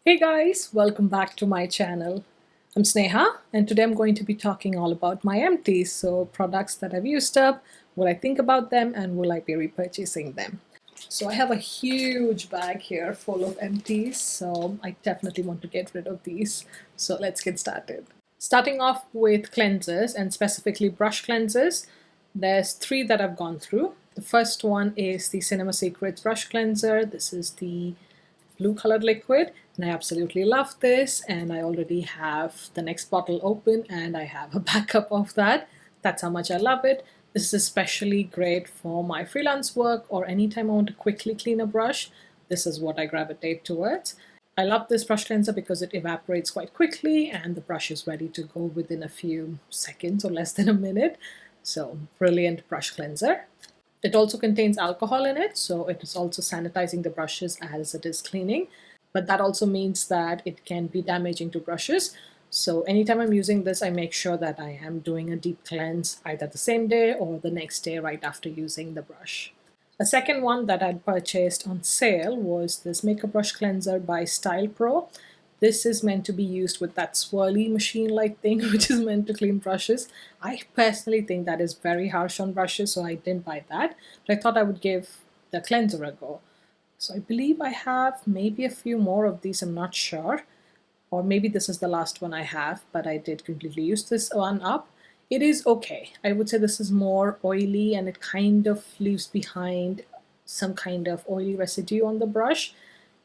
Hey guys, welcome back to my channel. I'm Sneha and today I'm going to be talking all about my empties, so products that I've used up, what I think about them, and will I be repurchasing them. So I have a huge bag here full of empties, so I definitely want to get rid of these. So let's get started. Starting off with cleansers and specifically brush cleansers, there's three that I've gone through. The first one is the Cinema Secrets brush cleanser. This is the blue colored liquid and I absolutely love this, and I already have the next bottle open and I have a backup of that. That's how much I love it. This is especially great for my freelance work or anytime I want to quickly clean a brush. This is what I gravitate towards. I love this brush cleanser because it evaporates quite quickly and the brush is ready to go within a few seconds or less than a minute. So brilliant brush cleanser. It also contains alcohol in it, so it is also sanitizing the brushes as it is cleaning. But that also means that it can be damaging to brushes. So anytime I'm using this, I make sure that I am doing a deep cleanse either the same day or the next day right after using the brush. A second one that I'd purchased on sale was this makeup brush cleanser by Style Pro. This is meant to be used with that swirly machine-like thing, which is meant to clean brushes. I personally think that is very harsh on brushes, so I didn't buy that. But I thought I would give the cleanser a go. So I believe I have maybe a few more of these, I'm not sure. Or maybe this is the last one I have, but I did completely use this one up. It is okay. I would say this is more oily and it kind of leaves behind some kind of oily residue on the brush.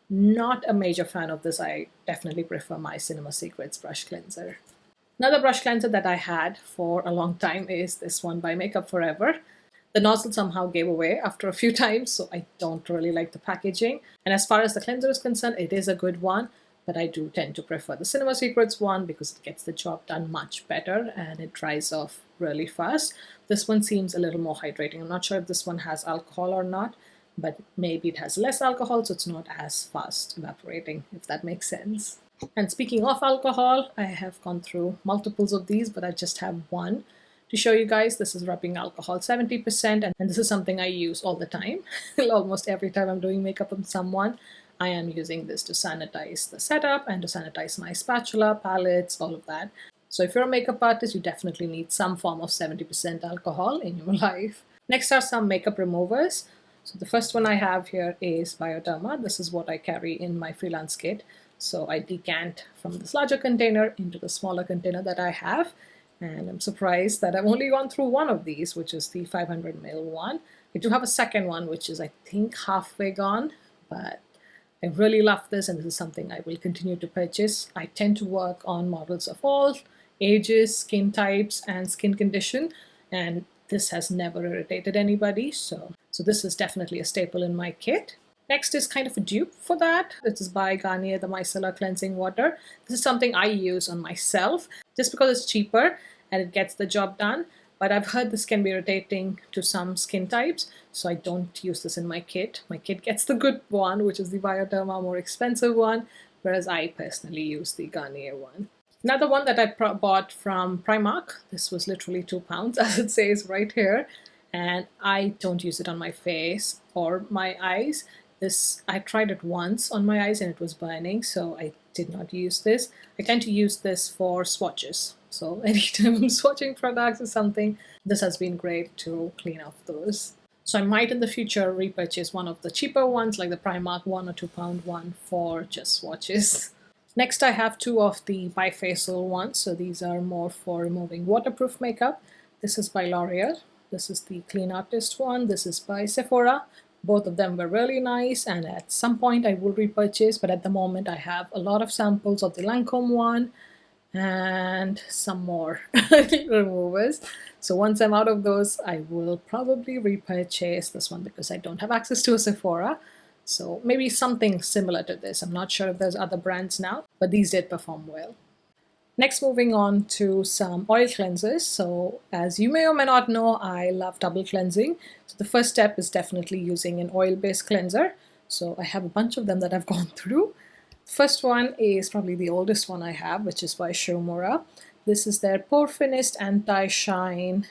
Not a major fan of this. I definitely prefer my Cinema Secrets brush cleanser. Another brush cleanser that I had for a long time is this one by Makeup Forever. The nozzle somehow gave away after a few times, so I don't really like the packaging. And as far as the cleanser is concerned, it is a good one, but I do tend to prefer the Cinema Secrets one because it gets the job done much better and it dries off really fast. This one seems a little more hydrating. I'm not sure if this one has alcohol or not, but maybe it has less alcohol, so it's not as fast evaporating, if that makes sense. And speaking of alcohol, I have gone through multiples of these, but I just have one to show you guys. This is rubbing alcohol 70%, and this is something I use all the time. Almost every time I'm doing makeup on someone, I am using this to sanitize the setup and to sanitize my spatula, palettes, all of that. So if you're a makeup artist, you definitely need some form of 70% alcohol in your life. Next are some makeup removers. So the first one I have here is Bioderma. This is what I carry in my freelance kit. So I decant from this larger container into the smaller container that I have. And I'm surprised that I've only gone through one of these, which is the 500 ml one. I do have a second one, which is I think halfway gone, but I really love this and this is something I will continue to purchase. I tend to work on models of all ages, skin types, and skin condition, and this has never irritated anybody, so this is definitely a staple in my kit. Next is kind of a dupe for that. This is by Garnier, the Micellar Cleansing Water. This is something I use on myself just because it's cheaper and it gets the job done. But I've heard this can be irritating to some skin types, so I don't use this in my kit. My kit gets the good one, which is the Bioderma more expensive one, whereas I personally use the Garnier one. Another one that I bought from Primark. This was literally £2, as it says right here. And I don't use it on my face or my eyes. I tried it once on my eyes and it was burning, so I did not use this. I tend to use this for swatches. So anytime I'm swatching products or something, this has been great to clean off those. So I might in the future repurchase one of the cheaper ones like the Primark £1 or £2 one for just swatches. Next I have two of the bifacial ones. So these are more for removing waterproof makeup. This is by L'Oreal. This is the Clean Artist one. This is by Sephora. Both of them were really nice and at some point I will repurchase, but at the moment I have a lot of samples of the Lancome one and some more removers. So once I'm out of those, I will probably repurchase this one because I don't have access to a Sephora. So maybe something similar to this. I'm not sure if there's other brands now, but these did perform well. Next, moving on to some oil cleansers. So as you may or may not know, I love double cleansing. So the first step is definitely using an oil-based cleanser. So I have a bunch of them that I've gone through. First one is probably the oldest one I have, which is by Shampoos. This is their Pore Finist Anti-Shine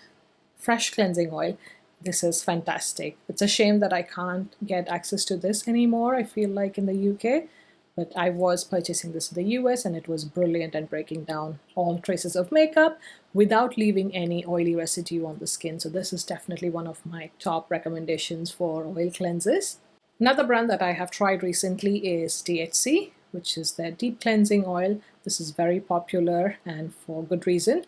Fresh Cleansing Oil. This is fantastic. It's a shame that I can't get access to this anymore, I feel like, in the UK. But I was purchasing this in the US and it was brilliant and breaking down all traces of makeup without leaving any oily residue on the skin. So this is definitely one of my top recommendations for oil cleanses. Another brand that I have tried recently is DHC, which is their deep cleansing oil. This is very popular and for good reason.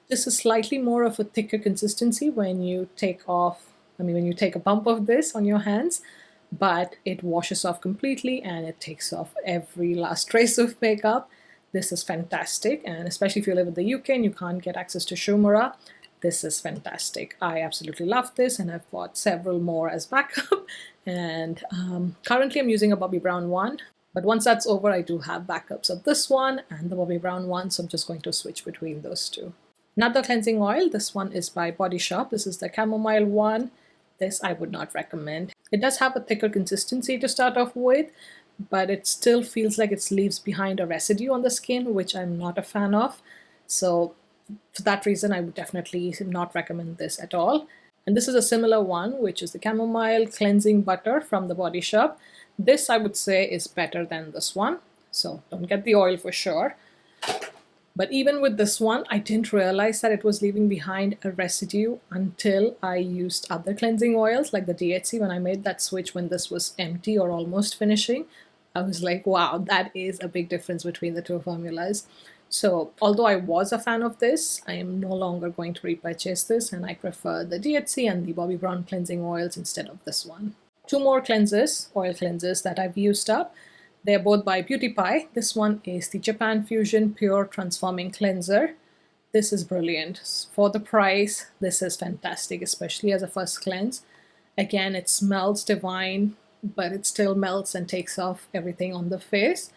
This is slightly more of a thicker consistency when you take a bump of this on your hands, but it washes off completely and it takes off every last trace of makeup. This is fantastic, and especially if you live in the UK and you can't get access to Shumura, this is fantastic. I absolutely love this, and I've bought several more as backup. And currently I'm using a Bobbi Brown one, but once that's over, I do have backups of this one and the Bobbi Brown one, so I'm just going to switch between those two. Another cleansing oil, this one is by Body Shop. This is the chamomile one. This I would not recommend. It does have a thicker consistency to start off with, but it still feels like it leaves behind a residue on the skin, which I'm not a fan of. So for that reason, I would definitely not recommend this at all. And this is a similar one, which is the chamomile cleansing butter from the Body Shop. This I would say is better than this one, so don't get the oil for sure. But even with this one, I didn't realize that it was leaving behind a residue until I used other cleansing oils like the DHC. When I made that switch when this was empty or almost finishing, I was like, wow, that is a big difference between the two formulas. So although I was a fan of this, I am no longer going to repurchase this, and I prefer the DHC and the Bobbi Brown cleansing oils instead of this one. Two more oil cleansers that I've used up. They're both by Beauty Pie. This one is the Japan Fusion Pure Transforming Cleanser. This is brilliant. For the price, this is fantastic, especially as a first cleanse. Again, it smells divine, but it still melts and takes off everything on the face.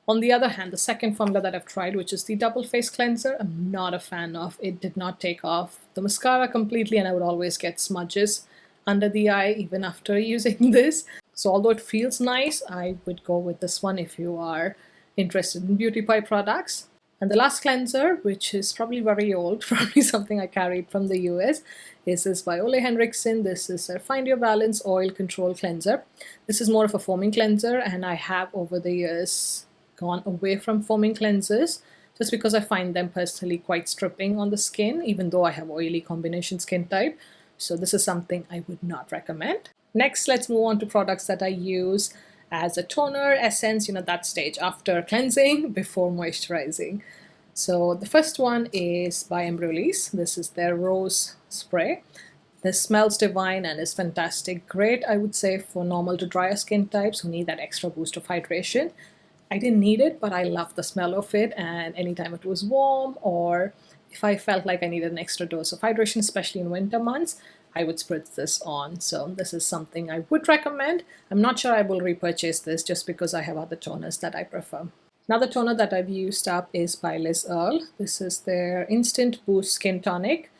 On the other hand, the second formula that I've tried, which is the Double Face Cleanser, I'm not a fan of. It did not take off the mascara completely, and I would always get smudges under the eye even after using this. So although it feels nice, I would go with this one if you are interested in Beauty Pie products. And the last cleanser, which is probably very old, probably something I carried from the US, is this by Ole Henriksen. This is a Find Your Balance Oil Control Cleanser. This is more of a foaming cleanser, and I have over the years gone away from foaming cleansers just because I find them personally quite stripping on the skin, even though I have oily combination skin type. So this is something I would not recommend. Next, let's move on to products that I use as a toner, essence, that stage after cleansing, before moisturizing. So the first one is by Embryolisse. This is their rose spray. This smells divine and is fantastic. Great, I would say, for normal to drier skin types who need that extra boost of hydration. I didn't need it, but I love the smell of it, and anytime it was warm or if I felt like I needed an extra dose of hydration, especially in winter months, I would spritz this on. So this is something I would recommend. I'm not sure I will repurchase this just because I have other toners that I prefer. Another toner that I've used up is by Liz Earle. This is their Instant Boost Skin Tonic.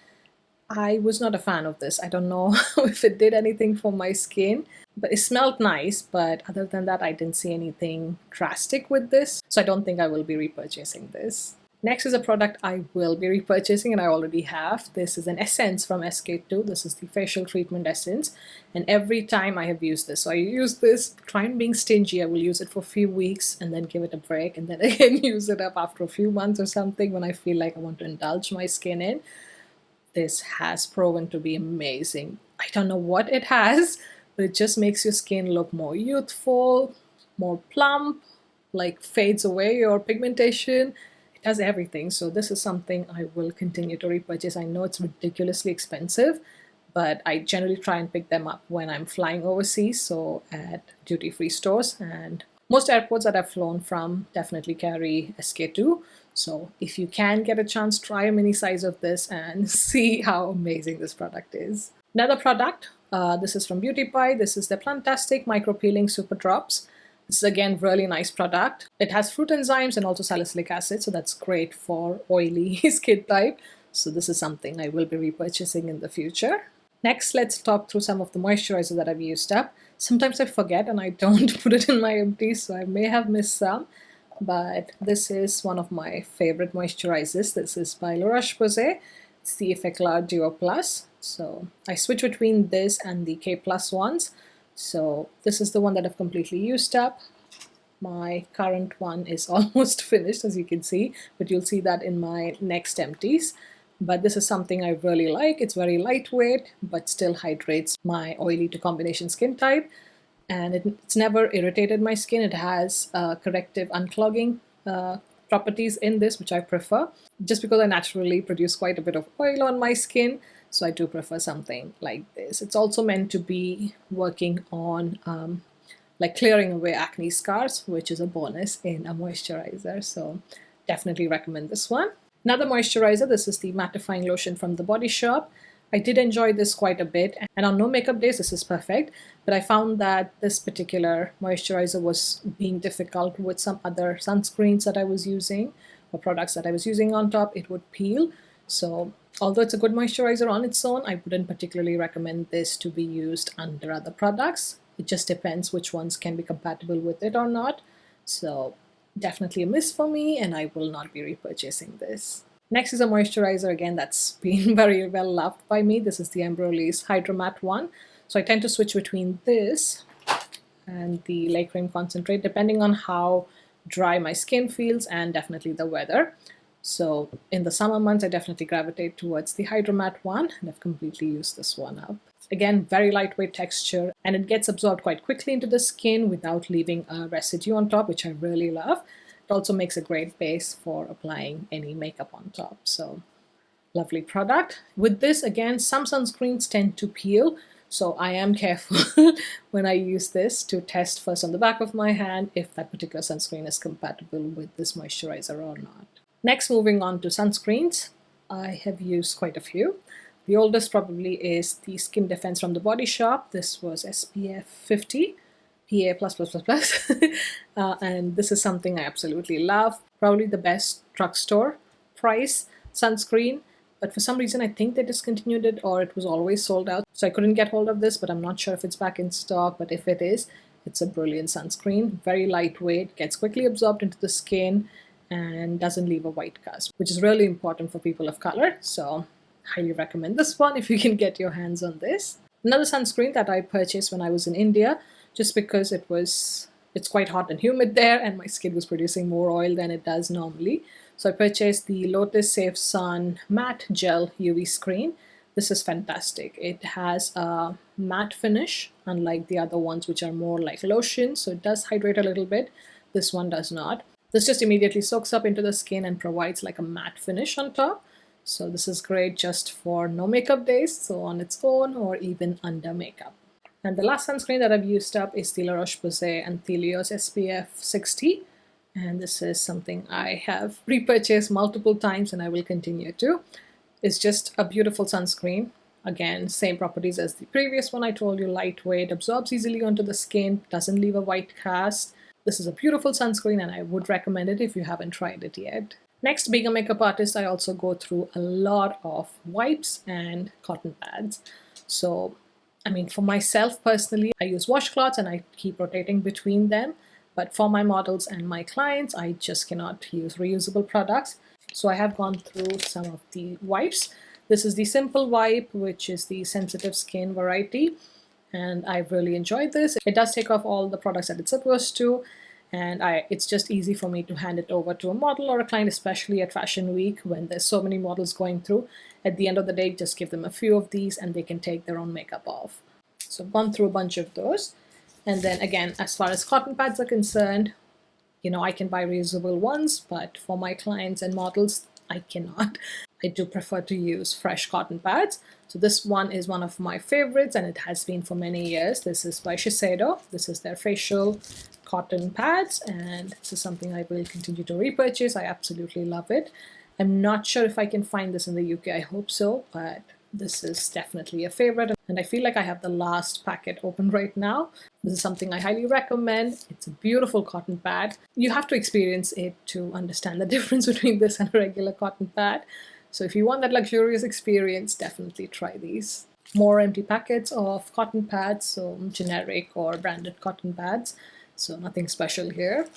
I was not a fan of this. I don't know if it did anything for my skin, but it smelled nice. But other than that, I didn't see anything drastic with this. So I don't think I will be repurchasing this. Next is a product I will be repurchasing, and I already have. This is an essence from SK2. This is the facial treatment essence, and every time I have used this, so I use this, trying being stingy, I will use it for a few weeks and then give it a break, and then again use it up after a few months or something when I feel like I want to indulge my skin in. This has proven to be amazing. I don't know what it has, but it just makes your skin look more youthful, more plump, like fades away your pigmentation. It does everything. So this is something I will continue to repurchase. I know it's ridiculously expensive, but I generally try and pick them up when I'm flying overseas, so at duty-free stores. And most airports that I've flown from definitely carry SK2. So if you can get a chance, try a mini size of this and see how amazing this product is. Another product, this is from Beauty Pie. This is the Plantastic Micro Peeling Super Drops. This is again really nice product. It has fruit enzymes and also salicylic acid, so that's great for oily skin type. So this is something I will be repurchasing in the future. Next, let's talk through some of the moisturizers that I've used up. Sometimes I forget and I don't put it in my empties, so I may have missed some. But this is one of my favorite moisturizers. This is by La Roche-Posay. It's the Effeclar Duo Plus. So I switch between this and the K Plus ones. So this is the one that I've completely used up. My current one is almost finished, as you can see, but you'll see that in my next empties. But this is something I really like. It's very lightweight, but still hydrates my oily to combination skin type. And it's never irritated my skin. It has corrective unclogging properties in this, which I prefer, just because I naturally produce quite a bit of oil on my skin. So I do prefer something like this. It's also meant to be working on like clearing away acne scars, which is a bonus in a moisturizer. So definitely recommend this one. Another moisturizer, this is the mattifying lotion from the Body Shop. I did enjoy this quite a bit, and on no makeup days this is perfect, but I found that this particular moisturizer was being difficult with some other sunscreens that I was using or products that I was using on top. It would peel. So although it's a good moisturizer on its own, I wouldn't particularly recommend this to be used under other products. It just depends which ones can be compatible with it or not. So definitely a miss for me, and I will not be repurchasing this. Next is a moisturizer, again, that's been very well loved by me. This is the Embryolisse Hydra Matte one. So I tend to switch between this and the Lake Cream Concentrate, depending on how dry my skin feels and definitely the weather. So in the summer months, I definitely gravitate towards the Hydra Matte one, and I've completely used this one up. Again, very lightweight texture, and it gets absorbed quite quickly into the skin without leaving a residue on top, which I really love. It also makes a great base for applying any makeup on top. So lovely product. With this, again, some sunscreens tend to peel, so I am careful when I use this to test first on the back of my hand if that particular sunscreen is compatible with this moisturizer or not. Next, moving on to sunscreens. I have used quite a few. The oldest probably is the Skin Defense from the Body Shop. This was SPF 50. PA++++. And this is something I absolutely love. Probably the best drugstore price sunscreen, but for some reason I think they discontinued it or it was always sold out. So I couldn't get hold of this, but I'm not sure if it's back in stock. But if it is, it's a brilliant sunscreen. Very lightweight, gets quickly absorbed into the skin, and doesn't leave a white cast, which is really important for people of color. So highly recommend this one if you can get your hands on this. Another sunscreen that I purchased when I was in India, just because it's quite hot and humid there and my skin was producing more oil than it does normally. So I purchased the Lotus Safe Sun Matte Gel UV Screen. This is fantastic. It has a matte finish, unlike the other ones which are more like lotion, so it does hydrate a little bit. This one does not. This just immediately soaks up into the skin and provides like a matte finish on top. So this is great just for no makeup days, so on its own or even under makeup. And the last sunscreen that I've used up is the La Roche-Posay Anthelios SPF 60. And this is something I have repurchased multiple times and I will continue to. It's just a beautiful sunscreen. Again, same properties as the previous one I told you, lightweight, absorbs easily onto the skin, doesn't leave a white cast. This is a beautiful sunscreen and I would recommend it if you haven't tried it yet. Next, being a makeup artist, I also go through a lot of wipes and cotton pads. So I mean, for myself personally, I use washcloths and I keep rotating between them. But for my models and my clients, I just cannot use reusable products. So I have gone through some of the wipes. This is the Simple Wipe, which is the sensitive skin variety. And I've really enjoyed this. It does take off all the products that it's supposed to. And it's just easy for me to hand it over to a model or a client, especially at Fashion Week when there's so many models going through. At the end of the day, just give them a few of these and they can take their own makeup off. So I've gone through a bunch of those. And then again, as far as cotton pads are concerned, you know, I can buy reusable ones, but for my clients and models, I cannot. I do prefer to use fresh cotton pads. So this one is one of my favorites and it has been for many years. This is by Shiseido. This is their facial cotton pads and this is something I will continue to repurchase. I absolutely love it. I'm not sure if I can find this in the UK. I hope so, but this is definitely a favorite. And I feel like I have the last packet open right now. This is something I highly recommend. It's a beautiful cotton pad. You have to experience it to understand the difference between this and a regular cotton pad. So if you want that luxurious experience, definitely try these. More empty packets of cotton pads, so generic or branded cotton pads. So nothing special here.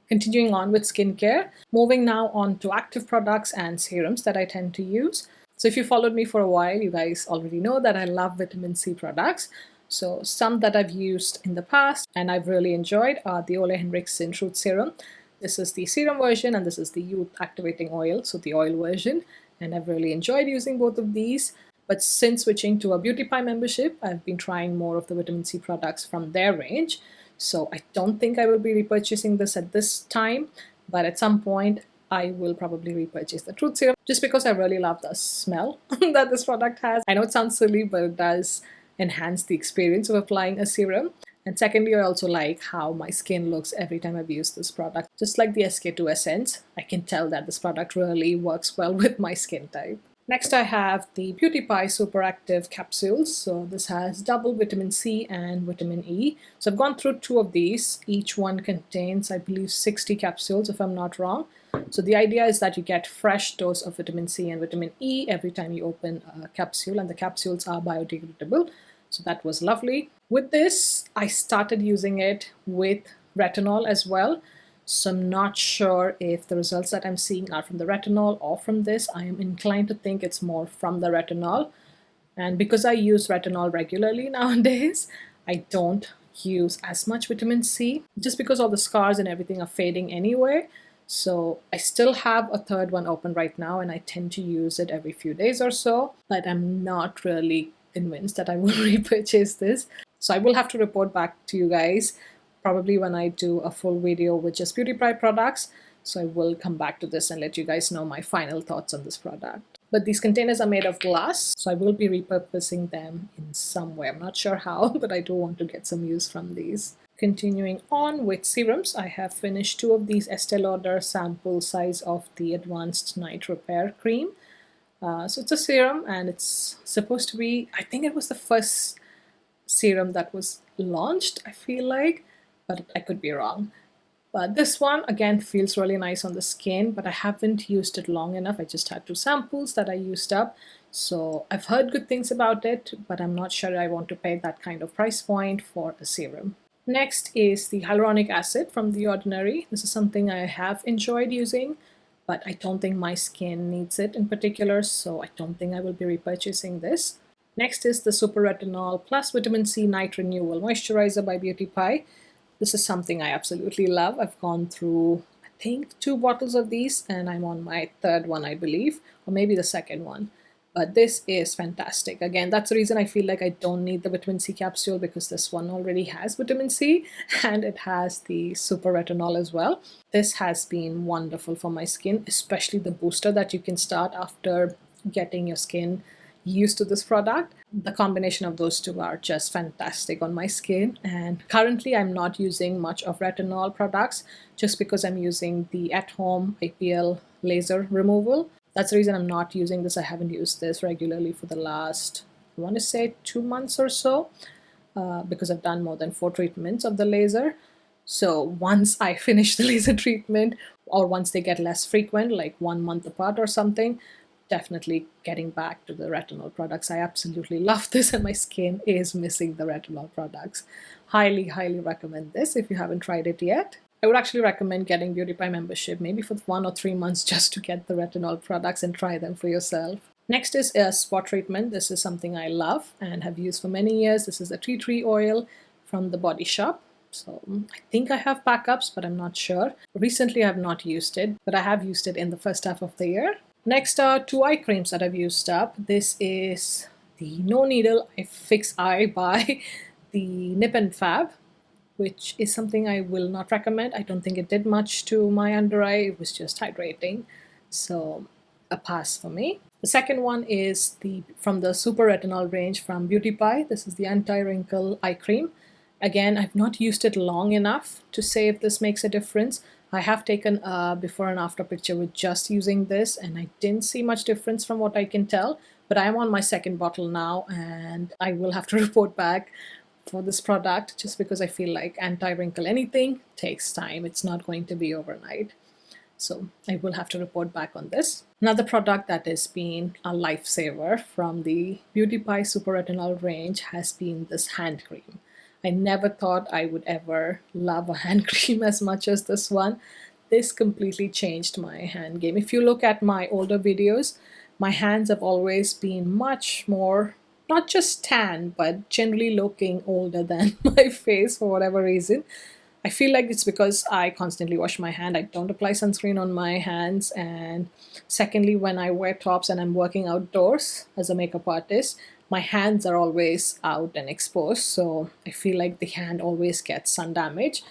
Continuing on with skincare, moving now on to active products and serums that I tend to use. So if you followed me for a while, you guys already know that I love vitamin C products. So some that I've used in the past and I've really enjoyed are the Ole Henriksen Truth Serum. This is the serum version and this is the youth activating oil, so the oil version. And I've really enjoyed using both of these. But since switching to a Beauty Pie membership, I've been trying more of the vitamin C products from their range. So I don't think I will be repurchasing this at this time, but at some point I will probably repurchase the Truth Serum just because I really love the smell that this product has. I know it sounds silly, but it does enhance the experience of applying a serum. And secondly, I also like how my skin looks every time I've used this product. Just like the SK2 Essence, I can tell that this product really works well with my skin type. Next I have the Beauty Pie Super Active Capsules. So this has double vitamin C and vitamin E. So I've gone through 2 of these. Each one contains, I believe, 60 capsules if I'm not wrong. So the idea is that you get fresh dose of vitamin C and vitamin E every time you open a capsule, and the capsules are biodegradable. So that was lovely. With this, I started using it with retinol as well. So I'm not sure if the results that I'm seeing are from the retinol or from this. I am inclined to think it's more from the retinol. And because I use retinol regularly nowadays, I don't use as much vitamin C just because all the scars and everything are fading anyway. So I still have a third one open right now and I tend to use it every few days or so, but I'm not really convinced that I will repurchase this. So I will have to report back to you guys probably when I do a full video with just Beauty Pie products. So I will come back to this and let you guys know my final thoughts on this product. But these containers are made of glass, so I will be repurposing them in some way. I'm not sure how, but I do want to get some use from these. Continuing on with serums, I have finished 2 of these Estee Lauder sample size of the Advanced Night Repair Cream. So it's a serum and it's supposed to be, I think it was the first serum that was launched, I feel like, but I could be wrong. But this one again feels really nice on the skin, but I haven't used it long enough. I just had 2 samples that I used up. So I've heard good things about it, but I'm not sure I want to pay that kind of price point for a serum. Next is the hyaluronic acid from The Ordinary. This is something I have enjoyed using, but I don't think my skin needs it in particular, so I don't think I will be repurchasing this. Next is the Super Retinol Plus Vitamin C Night Renewal Moisturizer by Beauty Pie. This is something I absolutely love. I've gone through, I think, 2 bottles of these and I'm on my 3rd one, I believe, or maybe the 2nd one. But this is fantastic. Again, that's the reason I feel like I don't need the vitamin C capsule, because this one already has vitamin C and it has the super retinol as well. This has been wonderful for my skin, especially the booster that you can start after getting your skin used to this product. The combination of those 2 are just fantastic on my skin, and currently I'm not using much of retinol products just because I'm using the at-home IPL laser removal. That's the reason I'm not using this. I haven't used this regularly for the last, I want to say 2 months or so, because I've done more than 4 treatments of the laser. So once I finish the laser treatment, or once they get less frequent, like 1 month apart or something, definitely getting back to the retinol products. I absolutely love this and my skin is missing the retinol products. Highly, highly recommend this if you haven't tried it yet. I would actually recommend getting Beauty Pie membership, maybe for 1 or 3 months just to get the retinol products and try them for yourself. Next is a spot treatment. This is something I love and have used for many years. This is a tea tree oil from the Body Shop. So I think I have backups, but I'm not sure. Recently I have not used it, but I have used it in the first half of the year. Next are 2 eye creams that I've used up. This is the No Needle Fix Eye by the Nip and Fab, which is something I will not recommend. I don't think it did much to my under eye. It was just hydrating. So a pass for me. The second one is from the Super Retinol range from Beauty Pie. This is the Anti-Wrinkle Eye Cream. Again, I've not used it long enough to say if this makes a difference. I have taken a before and after picture with just using this and I didn't see much difference from what I can tell, but I'm on my 2nd bottle now and I will have to report back for this product just because I feel like anti-wrinkle anything takes time. It's not going to be overnight. So I will have to report back on this. Another product that has been a lifesaver from the Beauty Pie Super Retinol range has been this hand cream. I never thought I would ever love a hand cream as much as this one. This completely changed my hand game. If you look at my older videos, my hands have always been much more not just tan, but generally looking older than my face for whatever reason. I feel like it's because I constantly wash my hand. I don't apply sunscreen on my hands. And secondly, when I wear tops and I'm working outdoors as a makeup artist, my hands are always out and exposed. So I feel like the hand always gets sun damage.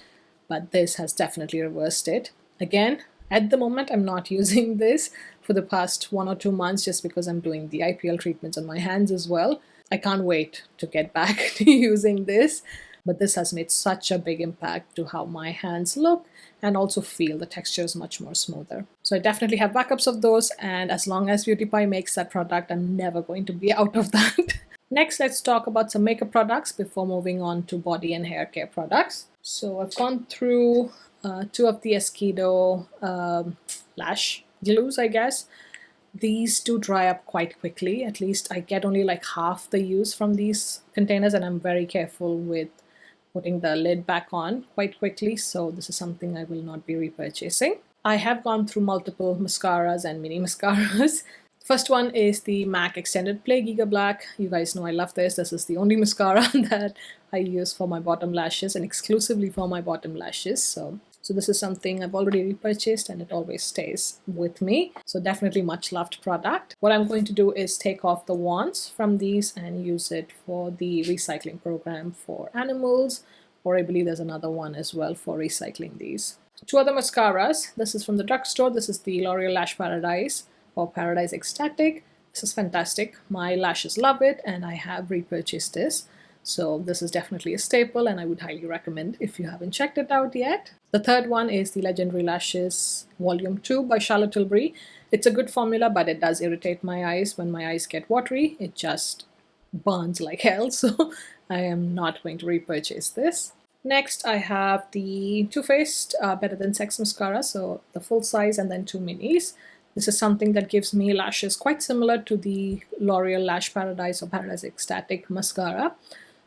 But this has definitely reversed it. Again, at the moment, I'm not using this for the past 1 or 2 months just because I'm doing the IPL treatments on my hands as well. I can't wait to get back to using this. But this has made such a big impact to how my hands look and also feel. The texture is much more smoother. So I definitely have backups of those, and as long as Beauty Pie makes that product, I'm never going to be out of that. Next, let's talk about some makeup products before moving on to body and hair care products. So I've gone through 2 of the Esquido lash glues, I guess. These do dry up quite quickly. At least I get only like half the use from these containers, and I'm very careful with putting the lid back on quite quickly, so this is something I will not be repurchasing. I have gone through multiple mascaras and mini mascaras. First one is the MAC Extended Play Giga Black. You guys know I love this. This is the only mascara that I use for my bottom lashes and exclusively for my bottom lashes. So this is something I've already repurchased and it always stays with me. So definitely much loved product. What I'm going to do is take off the wands from these and use it for the recycling program for animals, or I believe there's another one as well for recycling these. 2 other mascaras. This is from the drugstore. This is the L'Oreal Lash Paradise or Paradise Ecstatic. This is fantastic. My lashes love it and I have repurchased this. So this is definitely a staple and I would highly recommend if you haven't checked it out yet. The third one is the Legendary Lashes Volume 2 by Charlotte Tilbury. It's a good formula, but it does irritate my eyes. When my eyes get watery, it just burns like hell. So I am not going to repurchase this. Next, I have the Too Faced Better Than Sex Mascara. So the full size and then 2 minis. This is something that gives me lashes quite similar to the L'Oreal Lash Paradise or Paradise Ecstatic Mascara.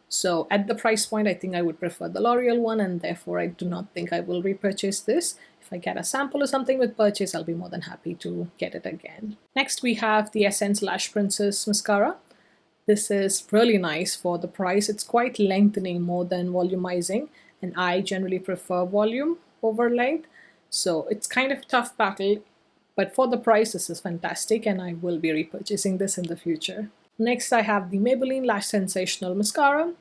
So at the price point, I think I would prefer the L'Oreal one, and therefore I do not think I will repurchase this. If I get a sample or something with purchase, I'll be more than happy to get it again. Next, we have the Essence Lash Princess Mascara. This is really nice for the price. It's quite lengthening more than volumizing, and I generally prefer volume over length. So it's kind of a tough battle, but for the price, this is fantastic, and I will be repurchasing this in the future. Next, I have the Maybelline Lash Sensational Mascara.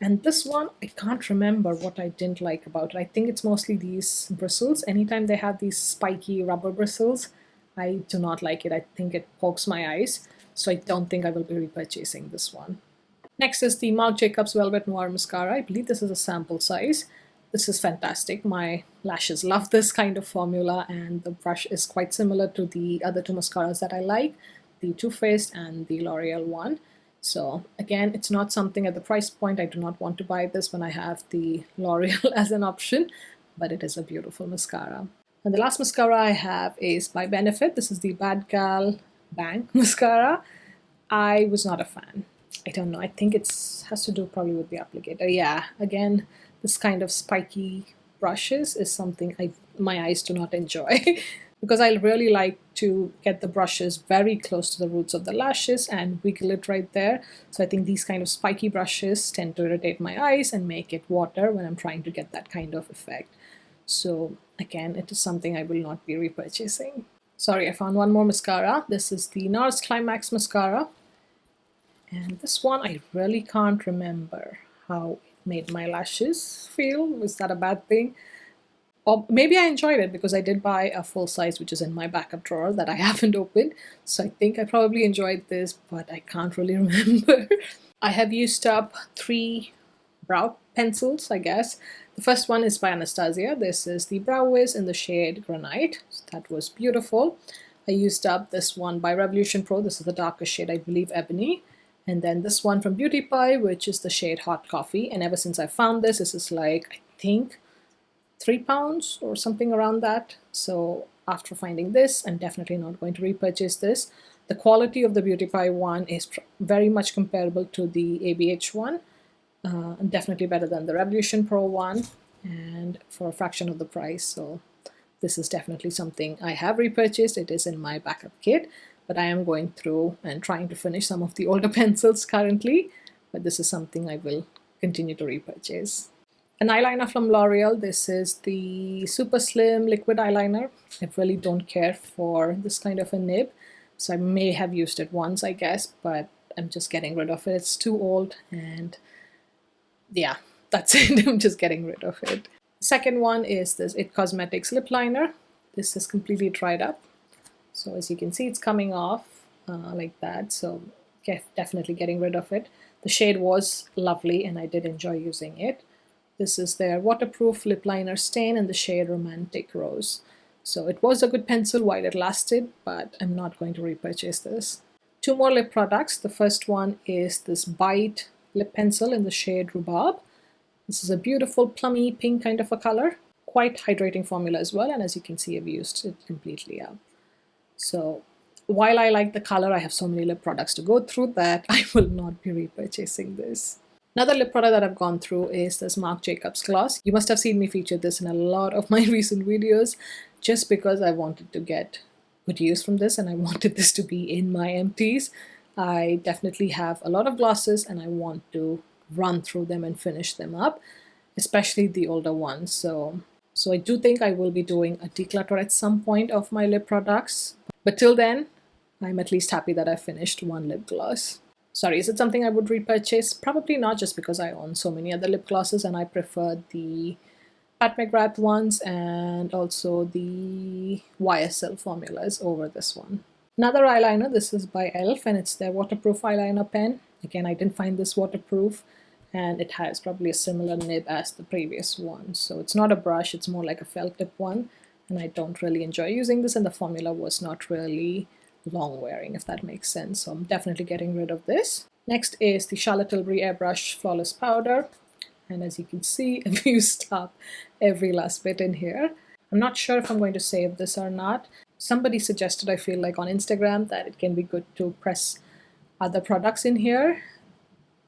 And this one, I can't remember what I didn't like about it. I think it's mostly these bristles. Anytime they have these spiky rubber bristles, I do not like it. I think it pokes my eyes. So I don't think I will be repurchasing this one. Next is the Marc Jacobs Velvet Noir Mascara. I believe this is a sample size. This is fantastic. My lashes love this kind of formula, and the brush is quite similar to the other 2 mascaras that I like, the Too Faced and the L'Oreal one. So again, it's not something at the price point. I do not want to buy this when I have the L'Oreal as an option, but it is a beautiful mascara. And the last mascara I have is by Benefit. This is the Bad Gal Bang mascara. I was not a fan. I don't know. I think it has to do probably with the applicator. Yeah, again, this kind of spiky brushes is something my eyes do not enjoy. Because I really like to get the brushes very close to the roots of the lashes and wiggle it right there. So I think these kind of spiky brushes tend to irritate my eyes and make it water when I'm trying to get that kind of effect. So again, it is something I will not be repurchasing. Sorry, I found one more mascara. This is the NARS Climax Mascara. And this one, I really can't remember how it made my lashes feel. Was that a bad thing? Or maybe I enjoyed it because I did buy a full size, which is in my backup drawer that I haven't opened. So I think I probably enjoyed this, but I can't really remember. I have used up 3 brow pencils, I guess. The first one is by Anastasia. This is the Brow Wiz in the shade Granite. So that was beautiful. I used up this one by Revolution Pro. This is the darkest shade, I believe, Ebony. And then this one from Beauty Pie, which is the shade Hot Coffee. And ever since I found this, this is like, I think, £3 or something around that. So after finding this, I'm definitely not going to repurchase this. The quality of the Beauty Pie one is very much comparable to the ABH one, and definitely better than the Revolution Pro one, and for a fraction of the price. So this is definitely something I have repurchased. It is in my backup kit, but I am going through and trying to finish some of the older pencils currently, but this is something I will continue to repurchase. An eyeliner from L'Oreal. This is the super slim liquid eyeliner. I really don't care for this kind of a nib, so I may have used it once, I guess, but I'm just getting rid of it. It's too old, and yeah, that's it. I'm just getting rid of it. Second one is this It Cosmetics lip liner. This is completely dried up, so as you can see, it's coming off like that, so definitely getting rid of it. The shade was lovely and I did enjoy using it. This is their waterproof lip liner stain in the shade Romantic Rose. So it was a good pencil while it lasted, but I'm not going to repurchase this. Two more lip products. The first one is this Bite lip pencil in the shade Rhubarb. This is a beautiful plummy pink kind of a color. Quite hydrating formula as well, and as you can see, I've used it completely up. So while I like the color, I have so many lip products to go through that I will not be repurchasing this. Another lip product that I've gone through is this Marc Jacobs gloss. You must have seen me feature this in a lot of my recent videos, just because I wanted to get good use from this and I wanted this to be in my empties. I definitely have a lot of glosses and I want to run through them and finish them up, especially the older ones. So I do think I will be doing a declutter at some point of my lip products. But till then, I'm at least happy that I finished one lip gloss. Sorry, is it something I would repurchase? Probably not, just because I own so many other lip glosses and I prefer the Pat McGrath ones and also the YSL formulas over this one. Another eyeliner, this is by e.l.f. and it's their waterproof eyeliner pen. Again, I didn't find this waterproof, and it has probably a similar nib as the previous one. So it's not a brush, it's more like a felt tip one, and I don't really enjoy using this, and the formula was not really long wearing, if that makes sense. So I'm definitely getting rid of this. Next is the Charlotte Tilbury Airbrush Flawless Powder, and as you can see, I've used up every last bit in here. I'm not sure if I'm going to save this or not. Somebody suggested, I feel like on Instagram, that it can be good to press other products in here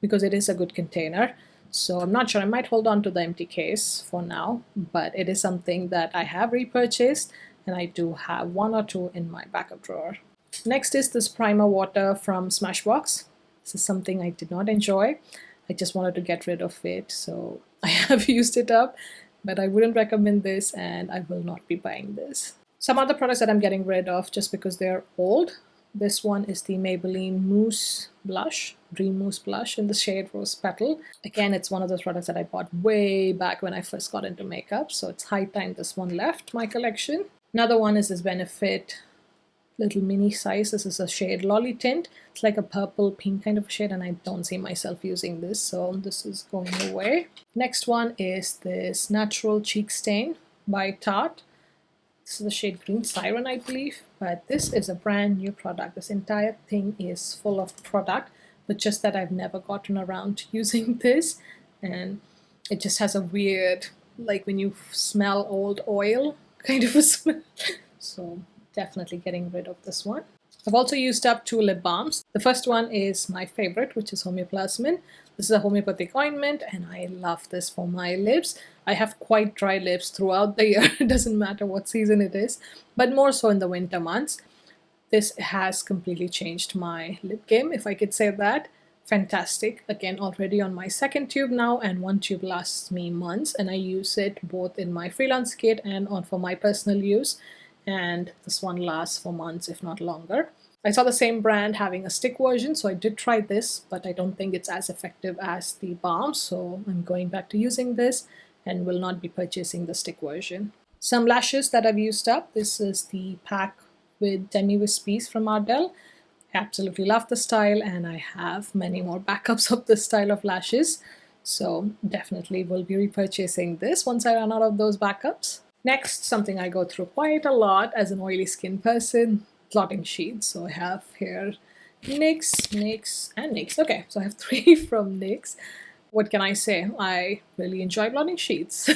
because it is a good container. So I'm not sure. I might hold on to the empty case for now, but it is something that I have repurchased, and I do have one or two in my backup drawer. Next is this primer water from Smashbox. This is something I did not enjoy. I just wanted to get rid of it, so I have used it up, but I wouldn't recommend this and I will not be buying this. Some other products that I'm getting rid of just because they're old. This one is the Maybelline Mousse Blush, Dream Mousse Blush in the shade Rose Petal. Again, it's one of those products that I bought way back when I first got into makeup, so it's high time this one left my collection. Another one is this Benefit little mini size. This is a shade Lolly Tint. It's like a purple pink kind of shade, and I don't see myself using this, so this is going away. Next one is this Natural Cheek Stain by Tarte. This is the shade Green Siren, I believe, but this is a brand new product. This entire thing is full of product, but just that I've never gotten around to using this, and it just has a weird, like when you smell old oil kind of a smell. So definitely getting rid of this one. I've also used up two lip balms. The first one is my favorite, which is Homeoplasmin. This is a homeopathic ointment, and I love this for my lips. I have quite dry lips throughout the year. It doesn't matter what season it is, but more so in the winter months. This has completely changed my lip game, if I could say that. Fantastic. Again, already on my second tube now, and one tube lasts me months, and I use it both in my freelance kit and for my personal use. And this one lasts for months, if not longer. I saw the same brand having a stick version, so I did try this, but I don't think it's as effective as the balm, so I'm going back to using this and will not be purchasing the stick version. Some lashes that I've used up. This is the pack with Demi Wispies from Ardell. I absolutely love the style, and I have many more backups of this style of lashes, so definitely will be repurchasing this once I run out of those backups. Next, something I go through quite a lot as an oily skin person, blotting sheets. So I have here NYX, and NYX. Okay, so I have 3 from NYX. What can I say? I really enjoy blotting sheets.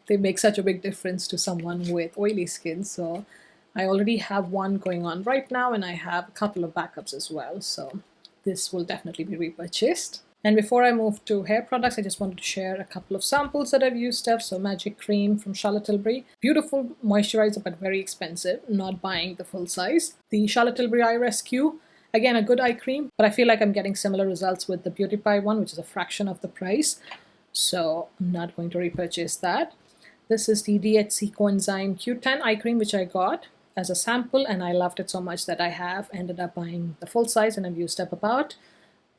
They make such a big difference to someone with oily skin. So I already have one going on right now, and I have a couple of backups as well. So this will definitely be repurchased. And before I move to hair products, I just wanted to share a couple of samples that I've used up. So Magic Cream from Charlotte Tilbury. Beautiful moisturizer, but very expensive. Not buying the full size. The Charlotte Tilbury Eye Rescue. Again, a good eye cream, but I feel like I'm getting similar results with the Beauty Pie one, which is a fraction of the price. So I'm not going to repurchase that. This is the DHC Coenzyme Q10 eye cream, which I got as a sample, and I loved it so much that I have ended up buying the full size, and I've used up about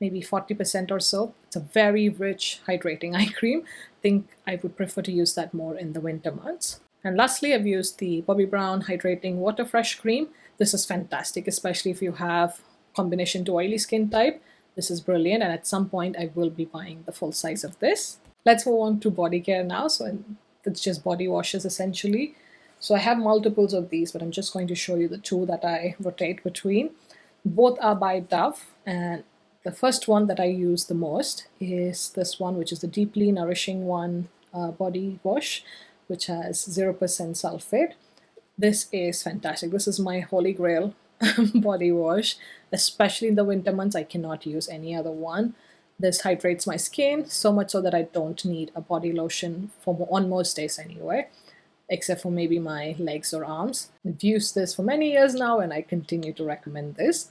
maybe 40% or so. It's a very rich, hydrating eye cream. I think I would prefer to use that more in the winter months. And lastly, I've used the Bobbi Brown Hydrating Water Fresh Cream. This is fantastic, especially if you have combination to oily skin type. This is brilliant, and at some point I will be buying the full size of this. Let's move on to body care now. So it's just body washes essentially. So I have multiples of these, but I'm just going to show you the two that I rotate between. Both are by Dove, and the first one that I use the most is this one, which is the Deeply Nourishing One body wash, which has 0% sulfate. This is fantastic. This is my holy grail body wash, especially in the winter months. I cannot use any other one. This hydrates my skin so much so that I don't need a body lotion on most days anyway, except for maybe my legs or arms. I've used this for many years now, and I continue to recommend this.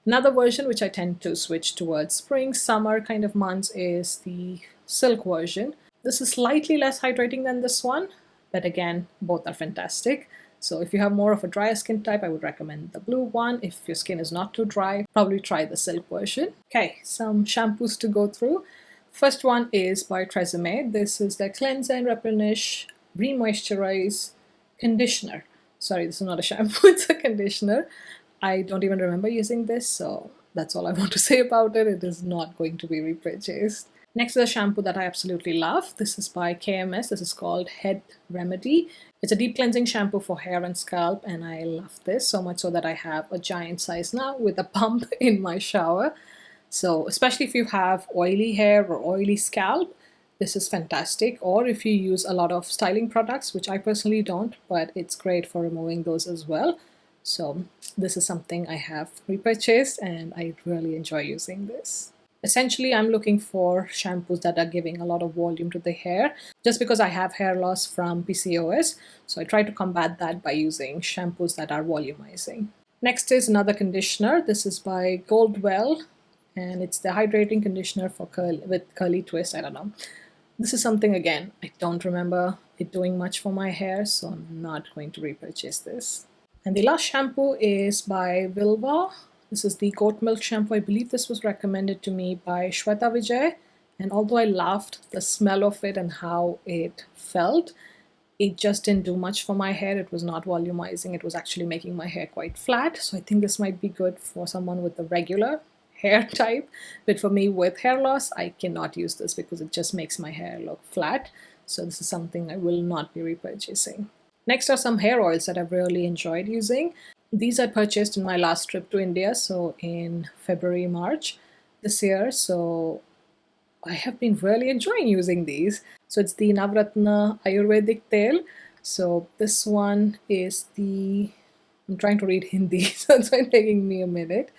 Another version which I tend to switch towards spring, summer kind of months is the Silk version. This is slightly less hydrating than this one, but again, both are fantastic. So if you have more of a drier skin type, I would recommend the blue one. If your skin is not too dry, probably try the Silk version. Okay, some shampoos to go through. First one is by Tresemme. This is the Cleanse and Replenish Remoisturize Conditioner. Sorry, this is not a shampoo, it's a conditioner. I don't even remember using this, so that's all I want to say about it. It is not going to be repurchased. Next is a shampoo that I absolutely love. This is by KMS. This is called Head Remedy. It's a deep cleansing shampoo for hair and scalp, and I love this so much so that I have a giant size now with a pump in my shower. So especially if you have oily hair or oily scalp, this is fantastic. Or if you use a lot of styling products, which I personally don't, but it's great for removing those as well. So this is something I have repurchased, and I really enjoy using this. Essentially, I'm looking for shampoos that are giving a lot of volume to the hair, just because I have hair loss from PCOS. So I try to combat that by using shampoos that are volumizing. Next is another conditioner. This is by Goldwell, and it's the hydrating conditioner for with curly twist. I don't know. This is something, again, I don't remember it doing much for my hair, so I'm not going to repurchase this. And the last shampoo is by Vilva. This is the goat milk shampoo. I believe this was recommended to me by Shweta Vijay. And although I loved the smell of it and how it felt, it just didn't do much for my hair. It was not volumizing. It was actually making my hair quite flat. So I think this might be good for someone with a regular hair type. But for me with hair loss, I cannot use this because it just makes my hair look flat. So this is something I will not be repurchasing. Next are some hair oils that I've really enjoyed using. These I purchased in my last trip to India, so in February, March this year. So I have been really enjoying using these. So it's the Navratna Ayurvedic Tel. So this one is I'm trying to read Hindi, so it's taking me a minute.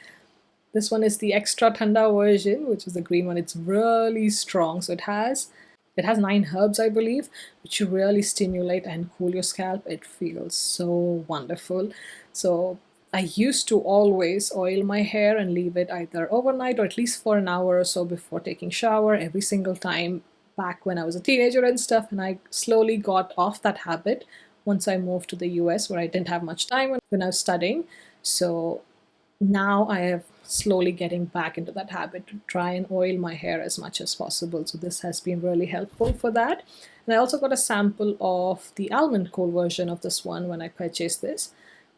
This one is the Extra Thanda version, which is the green one. It's really strong. So it has 9 herbs, I believe, which really stimulate and cool your scalp. It feels so wonderful. So I used to always oil my hair and leave it either overnight or at least for an hour or so before taking shower every single time back when I was a teenager and stuff. And I slowly got off that habit once I moved to the US, where I didn't have much time when I was studying. So now I have slowly getting back into that habit to try and oil my hair as much as possible. So this has been really helpful for that. And I also got a sample of the almond cool version of this one when I purchased this.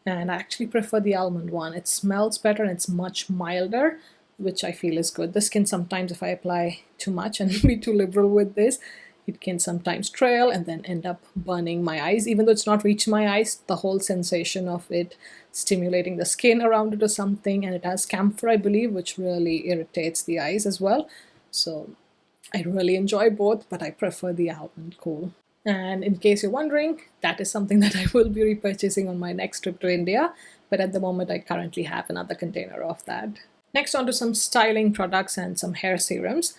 And I actually prefer the almond one. It smells better and it's much milder, which I feel is good. This can sometimes, if I apply too much and be too liberal with this, it can sometimes trail and then end up burning my eyes. Even though it's not reaching my eyes, the whole sensation of it stimulating the skin around it or something, and it has camphor, I believe, which really irritates the eyes as well. So I really enjoy both, but I prefer the almond cool. And in case you're wondering, that is something that I will be repurchasing on my next trip to India. But at the moment, I currently have another container of that. Next, on to some styling products and some hair serums.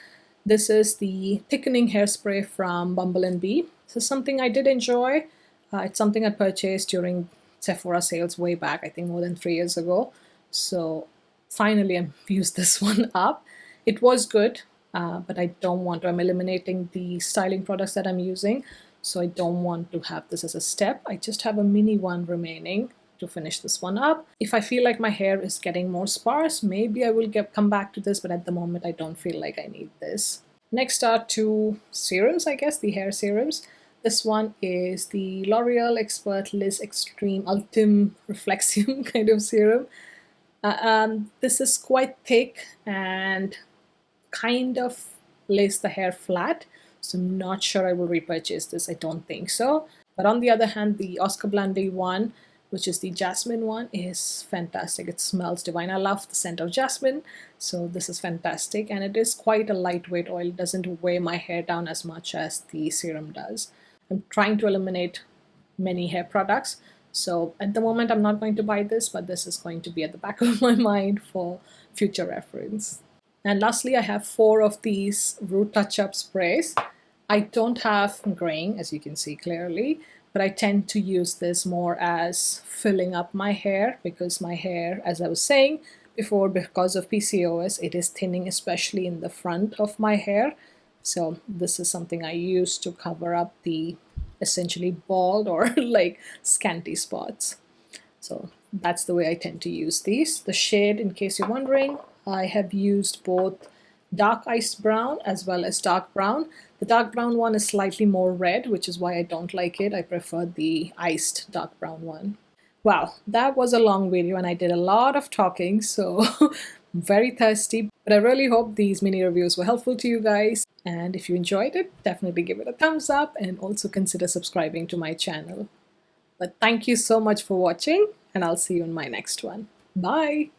This is the thickening hairspray from Bumble & Bee. This is something I did enjoy. It's something I purchased during Sephora sales way back, I think more than 3 years ago. So finally I've used this one up. It was good, but I don't want to. I'm eliminating the styling products that I'm using, so I don't want to have this as a step. I just have a mini one remaining to finish this one up. If I feel like my hair is getting more sparse, maybe I will come back to this, but at the moment I don't feel like I need this. Next are two serums, I guess, the hair serums. This one is the L'Oreal Expert Liz Extreme Ultim Reflexium kind of serum. This is quite thick and kind of lays the hair flat, so I'm not sure I will repurchase this. I don't think so. But on the other hand, the Oscar Blandi one, which is the jasmine one, is fantastic. It smells divine. I love the scent of jasmine, so this is fantastic. And it is quite a lightweight oil. It doesn't weigh my hair down as much as the serum does. I'm trying to eliminate many hair products, so at the moment I'm not going to buy this, but this is going to be at the back of my mind for future reference. And lastly, I have 4 of these Root Touch Up sprays. I don't have graying, as you can see clearly, but I tend to use this more as filling up my hair, because my hair, as I was saying before, because of PCOS, it is thinning, especially in the front of my hair. So this is something I use to cover up the essentially bald or like scanty spots. So that's the way I tend to use these. The shade, in case you're wondering, I have used both dark ice brown as well as dark brown. The dark brown one is slightly more red, which is why I don't like it. I prefer the iced dark brown one. Wow, that was a long video and I did a lot of talking, so I'm very thirsty. But I really hope these mini reviews were helpful to you guys. And if you enjoyed it, definitely give it a thumbs up and also consider subscribing to my channel. But thank you so much for watching, and I'll see you in my next one. Bye!